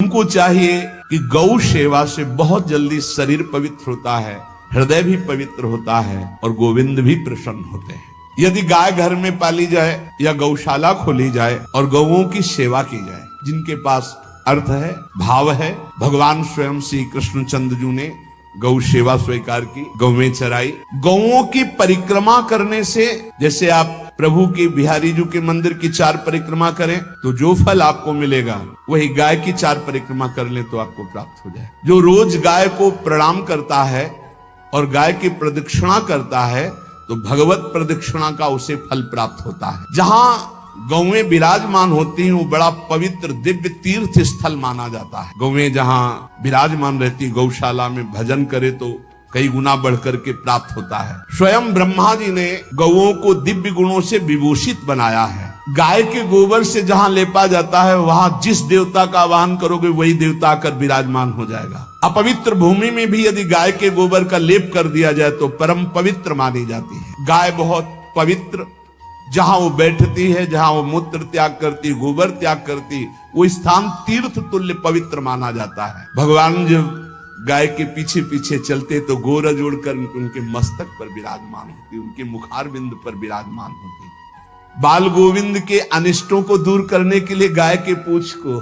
हमको चाहिए कि गौ सेवा से बहुत जल्दी शरीर पवित्र होता है, हृदय भी पवित्र होता है और गोविंद भी प्रसन्न होते हैं। यदि गाय घर में पाली जाए या गौशाला खोली जाए और गौओं की सेवा की जाए, जिनके पास अर्थ है, भाव है, भगवान स्वयं श्री कृष्ण चंद्रजू ने गौ सेवा स्वीकार की, गौवें चराई। गौओं की परिक्रमा करने से, जैसे आप प्रभु के बिहारी जी के मंदिर की 4 परिक्रमा करें तो जो फल आपको मिलेगा वही गाय की 4 परिक्रमा कर ले तो आपको प्राप्त हो जाए। जो रोज गाय को प्रणाम करता है और गाय की प्रदक्षिणा करता है तो भगवत प्रदक्षिणा का उसे फल प्राप्त होता है। जहां गौवें विराजमान होती हैं वो बड़ा पवित्र दिव्य तीर्थ स्थल माना जाता है। गौवें जहां विराजमान रहती, गौशाला में भजन करे तो कई गुना बढ़कर के प्राप्त होता है। स्वयं ब्रह्मा जी ने गौओं को दिव्य गुणों से विभूषित बनाया है। गाय के गोबर से जहां लेपा जाता है वहां जिस देवता का आवाहन करोगे वही देवता आकर विराजमान हो जाएगा। अपवित्र भूमि में भी यदि गाय के गोबर का लेप कर दिया जाए तो परम पवित्र मानी जाती है। गाय बहुत पवित्र, जहां वो बैठती है, जहां वो मूत्र त्याग करती, गोबर त्याग करती, वो स्थान तीर्थ तुल्य पवित्र माना जाता है। भगवान जब गाय के पीछे पीछे चलते तो गोरज उड़कर उनके मस्तक पर विराजमान होती, उनके मुखार बिंद पर विराजमान होती। बाल गोविंद के अनिष्टों को दूर करने के लिए गाय के पूंछ को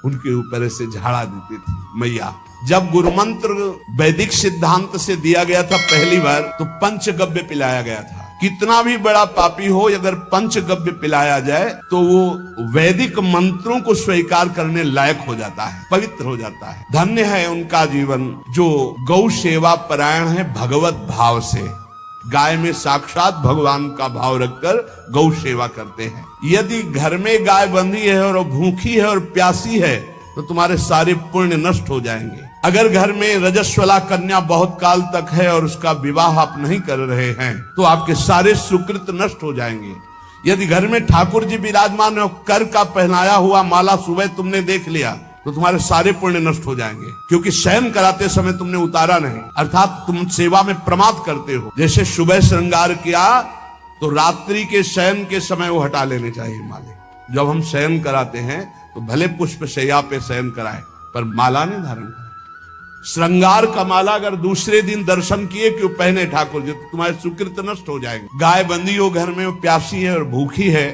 उनके ऊपर से झाड़ा देती थी मैया। जब गुरुमंत्र वैदिक सिद्धांत से दिया गया था पहली बार तो पंचगव्य पिलाया गया था। कितना भी बड़ा पापी हो, अगर पंचगव्य पिलाया जाए तो वो वैदिक मंत्रों को स्वीकार करने लायक हो जाता है, पवित्र हो जाता है। धन्य है उनका जीवन जो गौ सेवा परायण है भगवत भाव से। गाय में साक्षात भगवान का भाव रखकर गौ सेवा करते हैं। यदि घर में गाय बंधी है और भूखी है और प्यासी है तो तुम्हारे सारे पुण्य नष्ट हो जाएंगे। अगर घर में रजस्वला कन्या बहुत काल तक है और उसका विवाह आप नहीं कर रहे हैं तो आपके सारे सुकृत नष्ट हो जाएंगे। यदि घर में ठाकुर जी विराजमान है, कर का पहनाया हुआ माला सुबह तुमने देख लिया तो तुम्हारे सारे पुण्य नष्ट हो जाएंगे, क्योंकि शयन कराते समय तुमने उतारा नहीं, अर्थात तुम सेवा में प्रमाद करते हो। जैसे सुबह श्रृंगार किया तो रात्रि के शयन के समय वो हटा लेने चाहिए माले। जब हम शयन कराते हैं तो भले पुष्प शैया पे शयन कराए पर माला नहीं धारण कराए। श्रृंगार का माला अगर दूसरे दिन दर्शन किए क्यों पहने ठाकुर जी तो तुम्हारे सुकृत नष्ट हो जाएंगे। गाय बंदी हो घर में, वो प्यासी है और भूखी है,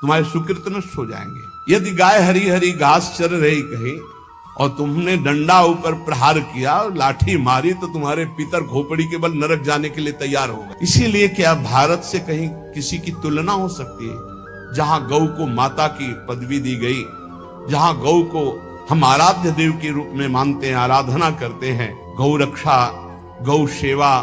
तुम्हारे सुकृत नष्ट हो जाएंगे। यदि गाय हरी हरी घास चर रही कहीं और तुमने डंडा ऊपर प्रहार किया और लाठी मारी तो तुम्हारे पितर खोपड़ी के बल नरक जाने के लिए तैयार होगा। इसीलिए क्या भारत से कहीं किसी की तुलना हो सकती है जहां गौ को माता की पदवी दी गई, जहां गौ को हम आराध्य देव के रूप में मानते हैं, आराधना करते हैं। गौ रक्षा, गौ सेवा,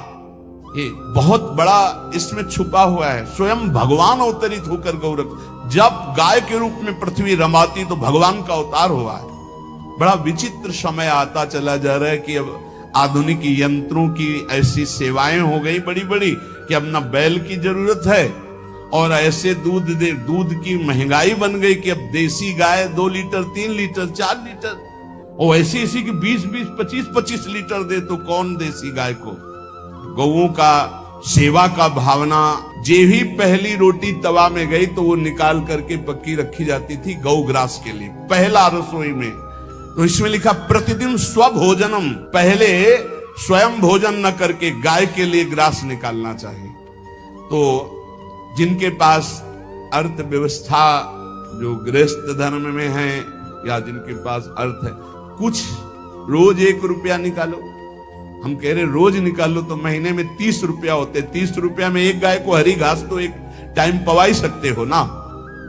ये बहुत बड़ा इसमें छुपा हुआ है। स्वयं भगवान अवतरित होकर गौ रक्षा, जब गाय के रूप में पृथ्वी रमाती तो भगवान का अवतार हुआ है। बड़ा विचित्र समय आता चला जा रहा है कि अब आधुनिक यंत्रों की ऐसी सेवाएं हो गई बड़ी बड़ी कि अब न बैल की जरूरत है और ऐसे दूध की महंगाई बन गई कि अब देसी गाय 2 लीटर 3 लीटर 4 लीटर और ऐसी ऐसी कि 20-20 25-25 लीटर दे तो कौन देसी गाय को। गौओं का सेवा का भावना, जे भी पहली रोटी तवा में गई तो वो निकाल करके पक्की रखी जाती थी गौ ग्रास के लिए पहला रसोई में। तो इसमें लिखा प्रतिदिन स्वभोजनम, पहले स्वयं भोजन न करके गाय के लिए ग्रास निकालना चाहिए। तो जिनके पास अर्थव्यवस्था जो गृहस्थ धर्म में है या जिनके पास अर्थ है, कुछ रोज 1 रुपया निकालो। हम कह रहे रोज निकालो तो महीने में 30 रुपया होते। 30 रुपया में एक गाय को हरी घास तो एक टाइम पवा ही सकते हो ना,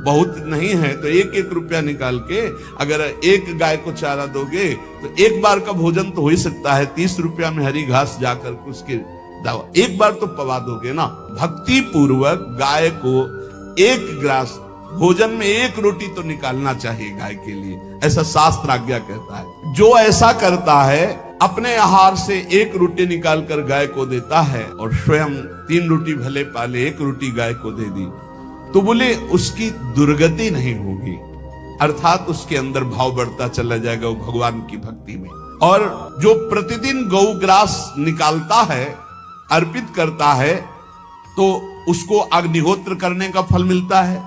बहुत नहीं है तो 1-1 रुपया निकाल के अगर एक गाय को चारा दोगे तो एक बार का भोजन तो हो ही सकता है। 30 रुपया में हरी घास जाकर उसके दावा एक बार तो पवा दोगे ना। भक्ति पूर्वक गाय को 1 ग्रास भोजन में 1 रोटी तो निकालना चाहिए गाय के लिए, ऐसा शास्त्र आज्ञा कहता है। जो ऐसा करता है अपने आहार से 1 रोटी निकाल कर गाय को देता है और स्वयं 3 रोटी भले पाले 1 रोटी गाय को दे दी तो बोले उसकी दुर्गति नहीं होगी, अर्थात उसके अंदर भाव बढ़ता चला जाएगा वो भगवान की भक्ति में। और जो प्रतिदिन गौग्रास निकालता है, अर्पित करता है, तो उसको अग्निहोत्र करने का फल मिलता है,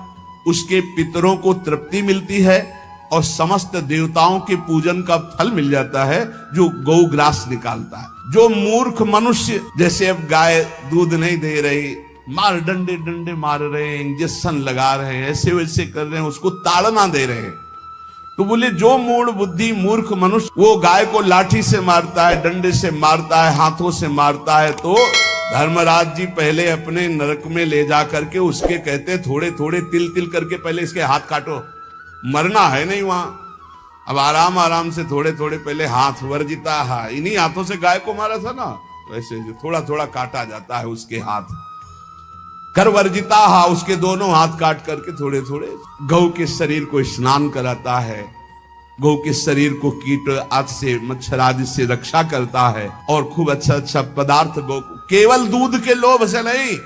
उसके पितरों को तृप्ति मिलती है और समस्त देवताओं के पूजन का फल मिल जाता है जो गौग्रास निकालता है। जो मूर्ख मनुष्य, जैसे अब गाय दूध नहीं दे रही, मार डंडे डंडे मार रहे हैं, इंजेक्शन लगा रहे हैं, ऐसे वैसे कर रहे हैं, उसको ताड़ना दे रहे हैं, तो बोले जो मूढ़ बुद्धि मूर्ख मनुष्य वो गाय को लाठी से मारता है, डंडे से मारता है, हाथों से मारता है, तो धर्मराज जी पहले अपने नरक में ले जा करके उसके कहते थोड़े थोड़े तिल तिल करके पहले इसके हाथ काटो, मरना है नहीं वहां। अब आराम आराम से थोड़े थोड़े पहले हाथ वर्जिता है, इन्हीं हाथों से गाय को मारा था ना, वैसे थोड़ा थोड़ा काटा जाता है उसके हाथ, कर वर्जिता हा, उसके दोनों हाथ काट करके थोड़े थोड़े गौ के शरीर को स्नान कराता है, गौ के शरीर को कीट आदि से मच्छर आदि से रक्षा करता है, और खूब अच्छा अच्छा पदार्थ गौ, केवल दूध के लोभ से नहीं,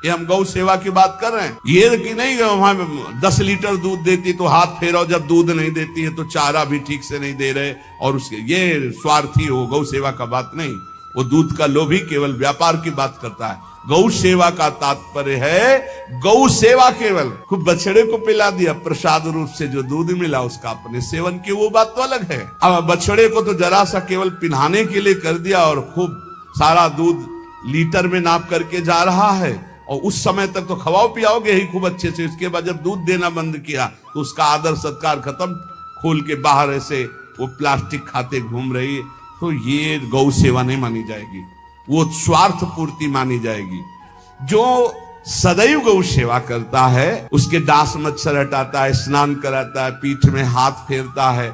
ये हम गौ सेवा की बात कर रहे हैं, ये कि नहीं वहां 10 लीटर दूध देती तो हाथ फेरो, जब दूध नहीं देती है तो चारा भी ठीक से नहीं दे रहे, और उसके ये स्वार्थी हो, गौ सेवा का बात नहीं, वो दूध का लोभी केवल व्यापार की बात करता है। गौ सेवा का तात्पर्य है गौ सेवा, केवल खूब बछड़े को पिला दिया प्रसाद रूप से जो दूध मिला उसका अपने सेवन की, वो बात तो अलग है। अब बछड़े को तो जरा सा केवल पिन्हाने के लिए कर दिया और खूब सारा दूध लीटर में नाप करके जा रहा है, और उस समय तक तो खवाओ पियाओगे ही खूब अच्छे से, उसके बाद जब दूध देना बंद किया तो उसका आदर सत्कार खत्म, खोल के बाहर ऐसे वो प्लास्टिक खाते घूम रही है, तो ये गौ सेवा नहीं मानी जाएगी, वो स्वार्थ पूर्ति मानी जाएगी। जो सदैव गौ सेवा करता है, उसके डांस मच्छर हटाता है, स्नान कराता है, पीठ में हाथ फेरता है,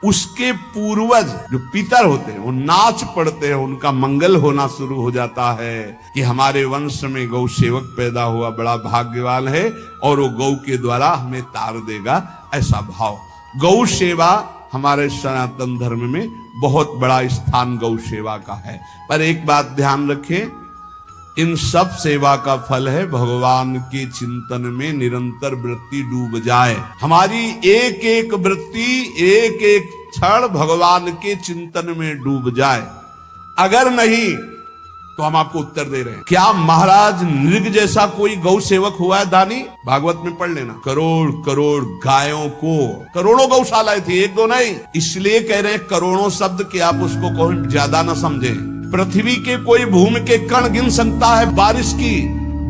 उसके पूर्वज जो पितर होते हैं वो नाच पड़ते हैं, उनका मंगल होना शुरू हो जाता है कि हमारे वंश में गौ सेवक पैदा हुआ, बड़ा भाग्यवान है, और वो गौ के द्वारा हमें तार देगा, ऐसा भाव। गौ सेवा हमारे सनातन धर्म में बहुत बड़ा स्थान गौ सेवा का है। पर एक बात ध्यान रखें, इन सब सेवा का फल है भगवान के चिंतन में निरंतर वृत्ति डूब जाए। हमारी एक एक वृत्ति, एक एक क्षण भगवान के चिंतन में डूब जाए, अगर नहीं तो हम आपको उत्तर दे रहे हैं। क्या महाराज नृग जैसा कोई गौ सेवक हुआ है दानी? भागवत में पढ़ लेना, करोड़ करोड़ गायों को, करोड़ों गौशालाएं थी, एक दो नहीं, इसलिए कह रहे हैं करोड़ों शब्द कि आप उसको कोई ज्यादा ना समझे। पृथ्वी के कोई भूमि के कण गिन सकता है, बारिश की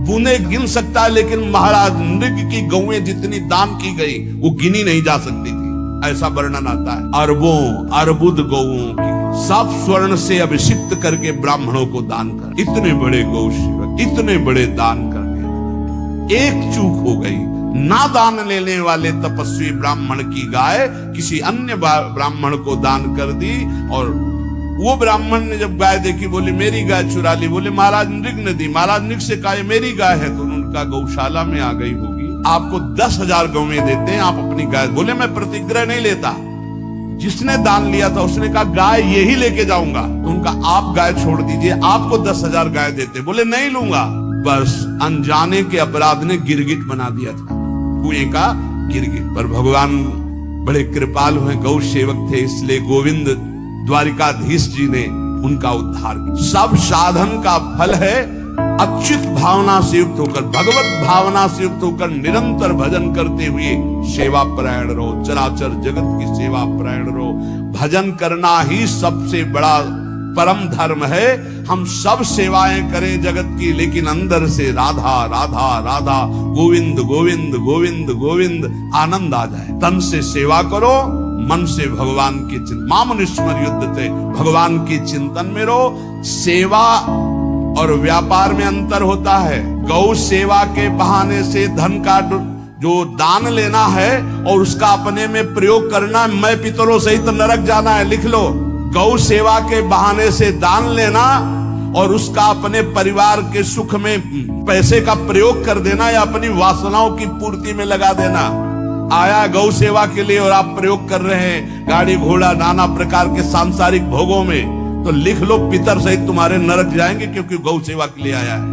बूंदे गिन सकता है, लेकिन महाराज नृग की गौएं जितनी दान की गई वो गिनी नहीं जा सकती थी, ऐसा वर्णन आता है। अरबों अर्बुद गौओं की सब स्वर्ण से अभिषिक्त करके ब्राह्मणों को दान कर, इतने बड़े गौ सेवक, इतने बड़े दान करने, एक चूक हो गई, ना दान लेने वाले तपस्वी ब्राह्मण की गाय किसी अन्य ब्राह्मण को दान कर दी, और वो ब्राह्मण ने जब गाय देखी बोले मेरी गाय चुरा ली, बोले महाराज नृग ने दी, महाराज नृग से कहा मेरी गाय है, तो उनका गौशाला में आ गई होगी, आपको 10,000 गौएं देते हैं, आप अपनी गाय, बोले मैं प्रतिग्रह नहीं लेता, जिसने दान लिया था उसने कहा गाय यही लेके जाऊंगा, तो उनका आप गाय छोड़ दीजिए, आपको 10,000 गाय देते, बोले नहीं लूंगा, बस अनजाने के अपराध ने गिरगिट बना दिया था, कुएं का गिरगिट। पर भगवान बड़े कृपालु हैं, गौ सेवक थे, इसलिए गोविंद द्वारिकाधीश जी ने उनका उद्धार किया। सब साधन का फल है अच्युत भावना से युक्त होकर, भगवत भावना से युक्त होकर निरंतर भजन करते हुए सेवा परायण रहो, चराचर जगत की सेवा परायण रहो। भजन करना ही सबसे बड़ा परम धर्म है। हम सब सेवाएं करें जगत की, लेकिन अंदर से राधा राधा राधा, गोविंद गोविंद गोविंद गोविंद आनंद आ जाए। तन से सेवा करो, मन से भगवान के चिंतन, मामुनिस्मर युद्ध थे, भगवान के चिंतन में रहो। सेवा और व्यापार में अंतर होता है। गौ सेवा के बहाने से धन का जो दान लेना है और उसका अपने में प्रयोग करना, मैं पितरों सहित नरक जाना है, लिख लो। गौ सेवा के बहाने से दान लेना और उसका अपने परिवार के सुख में पैसे का प्रयोग कर देना या अपनी वासनाओं की पूर्ति में लगा देना। आया गौ सेवा के लिए और आप प्रयोग कर रहे हैं गाड़ी घोड़ा नाना प्रकार के सांसारिक भोगों में, तो लिख लो पितर सहित तुम्हारे नरक जाएंगे, क्योंकि गौ सेवा के लिए आया है।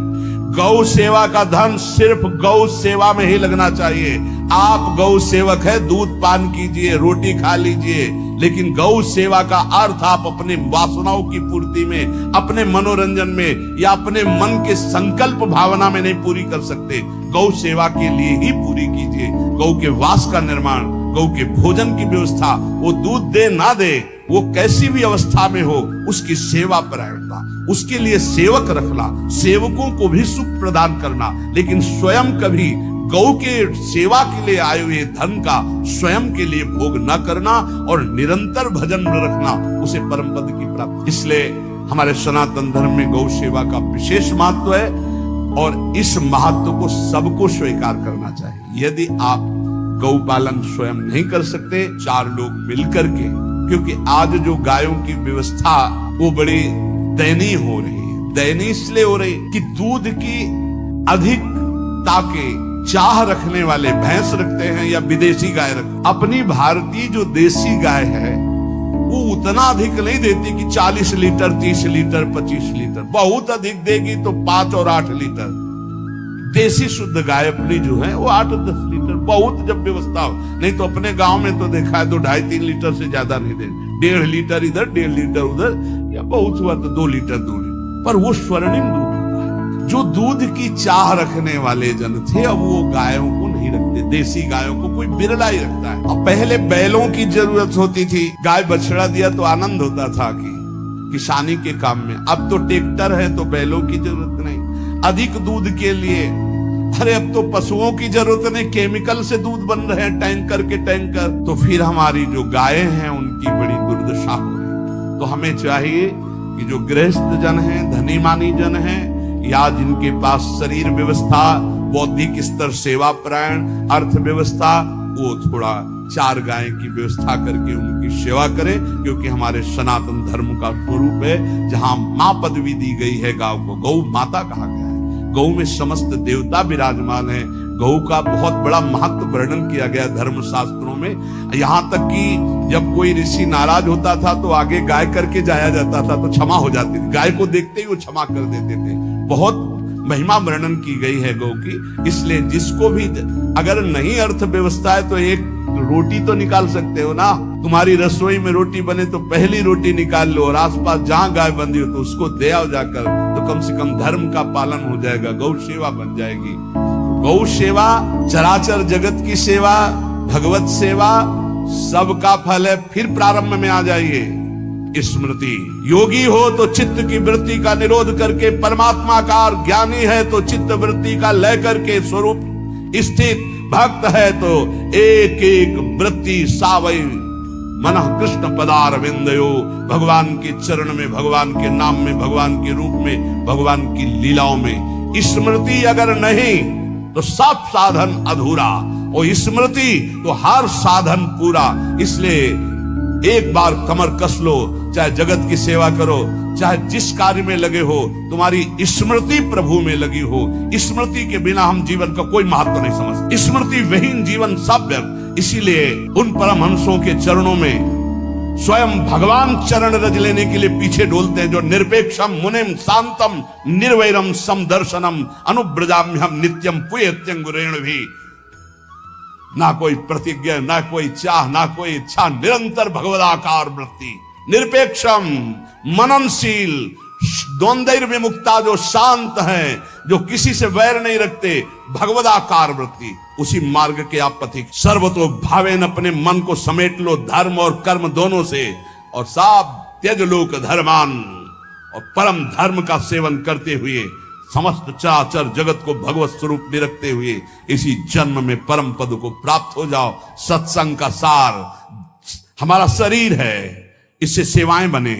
गौ सेवा का धन सिर्फ गौ सेवा में ही लगना चाहिए। आप गौ सेवक है, दूध पान कीजिए, रोटी खा लीजिए, लेकिन गौ सेवा का अर्थ आप अपने वासनाओं की पूर्ति में, अपने मनोरंजन में या अपने मन के संकल्प भावना में नहीं पूरी कर सकते। गौ सेवा के लिए ही पूरी कीजिए। गौ के वास का निर्माण गौ के भोजन की व्यवस्था, वो दूध दे ना दे, वो कैसी भी अवस्था में हो, उसकी सेवा परायणता, उसके लिए सेवक रखना, सेवकों को भी सुख प्रदान करना, लेकिन स्वयं कभी गौ के सेवा के लिए आए हुए धन का स्वयं के लिए भोग न करना और निरंतर भजन में रखना, उसे परम पद की प्राप्ति। इसलिए हमारे सनातन धर्म में गौ सेवा का विशेष महत्व है और इस महत्व को सबको स्वीकार करना चाहिए। यदि आप गौ पालन स्वयं नहीं कर सकते, 4 लोग मिलकर के, क्योंकि आज जो गायों की व्यवस्था वो बड़ी दयनीय हो रही है। दयनीय इसलिए हो रही कि दूध की अधिकता के चाह रखने वाले भैंस रखते हैं या विदेशी गाय रखते। अपनी भारतीय जो देसी गाय है वो उतना अधिक नहीं देती कि 40 लीटर, 30 लीटर, 25 लीटर, बहुत अधिक देगी तो 5 और 8 लीटर। देसी शुद्ध गाय अपनी जो है वो 8-10 लीटर, बहुत जब व्यवस्था हो। नहीं तो अपने गांव में तो देखा है तो 2.5-3 लीटर से ज्यादा नहीं दे, 1.5 लीटर इधर, 1.5 लीटर उधर, या बहुत हुआ तो 2 लीटर, 2 लीटर। पर वो स्वर्णिम दूध होता है। जो दूध की चाह रखने वाले जन थे अब वो गायों को नहीं रखते, देसी गायों को कोई बिरला ही रखता है। अब पहले बैलों की जरूरत होती थी, गाय बछड़ा दिया तो आनंद होता था कि किसानी के काम में। अब तो ट्रैक्टर है तो बैलों की जरूरत नहीं। अधिक दूध के लिए अरे अब तो पशुओं की जरूरत नहीं, केमिकल से दूध बन रहे हैं, टैंकर के टैंकर। तो फिर हमारी जो गायें हैं उनकी बड़ी दुर्दशा हो रही। तो हमें चाहिए कि जो गृहस्थ जन हैं, धनी मानी जन हैं, या जिनके पास शरीर व्यवस्था, बौद्धिक स्तर सेवा परायण, अर्थव्यवस्था, वो थोड़ा 4 गाय की व्यवस्था करके उनकी सेवा करें, क्योंकि हमारे सनातन धर्म का स्वरूप है जहां मां पदवी दी गई है गांव को, गौ माता कहा गया है। गौ में समस्त देवता विराजमान है। गौ का बहुत बड़ा महत्व वर्णन किया गया धर्म शास्त्रों में। यहाँ तक कि जब कोई ऋषि नाराज होता था तो आगे गाय करके जाया जाता था तो क्षमा हो जाती थी। गाय को देखते ही वो क्षमा कर देते थे। बहुत महिमा वर्णन की गई है गौ की। इसलिए जिसको भी अगर नहीं अर्थव्यवस्था है तो एक रोटी तो निकाल सकते हो ना। तुम्हारी रसोई में रोटी बने तो पहली रोटी निकाल लो और आसपास जहां गाय बंधी हो तो उसको दे आओ जाकर, तो कम से कम धर्म का पालन हो जाएगा, गौ सेवा बन जाएगी। गौ सेवा चराचर जगत की सेवा, भगवत सेवा, सबका फल है। फिर प्रारंभ में आ जाइए, स्मृति। योगी हो तो चित्त की वृत्ति का निरोध करके परमात्माकार, ज्ञानी है तो चित्त वृत्ति का लय करके स्वरूप स्थित, भक्त है तो एक एक वृत्ति सावई मन कृष्ण पदार विंदयो। भगवान के चरण में, भगवान के नाम में, भगवान के रूप में, भगवान की लीलाओं में स्मृति अगर नहीं तो सब साधन अधूरा, और स्मृति तो हर साधन पूरा। इसलिए एक बार कमर कस लो, चाहे जगत की सेवा करो, चाहे जिस कार्य में लगे हो, तुम्हारी स्मृति प्रभु में लगी हो। स्मृति के बिना हम जीवन का कोई महत्व नहीं समझते। स्मृति विहीन जीवन सब व्यर्थ। इसीलिए उन परमहंसों के चरणों में स्वयं भगवान चरण रज लेने के लिए पीछे डोलते हैं, जो निरपेक्षम मुनिम शांतम निर्वैरम समदर्शनम अनुब्रजाम्यहम नित्यम पुयत्यं गुरेण भी। ना कोई प्रतिज्ञा, ना कोई चाह, ना कोई इच्छा, निरंतर भगवदाकार वृत्ति, निरपेक्षम, मननशील, द्वंद्व विमुक्ता, जो शांत हैं, जो किसी से वैर नहीं रखते, भगवदाकार वृत्ति, उसी मार्ग के आप पथिक। सर्वतो भावेन, अपने मन को समेट लो धर्म और कर्म दोनों से, और साब त्यज लोक धर्मान, और परम धर्म का सेवन करते हुए समस्त चराचर जगत को भगवत स्वरूप निरखते हुए इसी जन्म में परम पद को प्राप्त हो जाओ। सत्संग का सार हमारा शरीर है, इससे सेवाएं बने।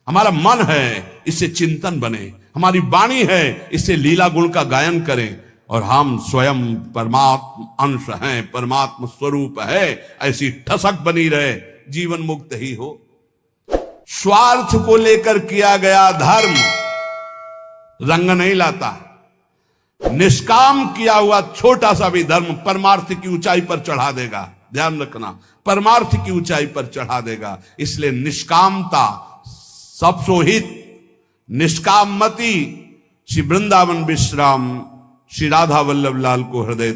हमारा मन है, इससे चिंतन बने। हमारी वाणी है, इससे लीला गुण का गायन करें। और हम स्वयं परमात्म अंश हैं, परमात्म स्वरूप है, ऐसी ठसक बनी रहे, जीवन मुक्त ही हो। स्वार्थ को लेकर किया गया धर्म रंग नहीं लाता। निष्काम किया हुआ छोटा सा भी धर्म परमार्थ की ऊंचाई पर चढ़ा देगा। ध्यान रखना, परमार्थ की ऊंचाई पर चढ़ा देगा। इसलिए निष्कामता सब सोहित, निष्काम मति। श्री वृंदावन विश्राम श्री राधा वल्लभ लाल को हृदय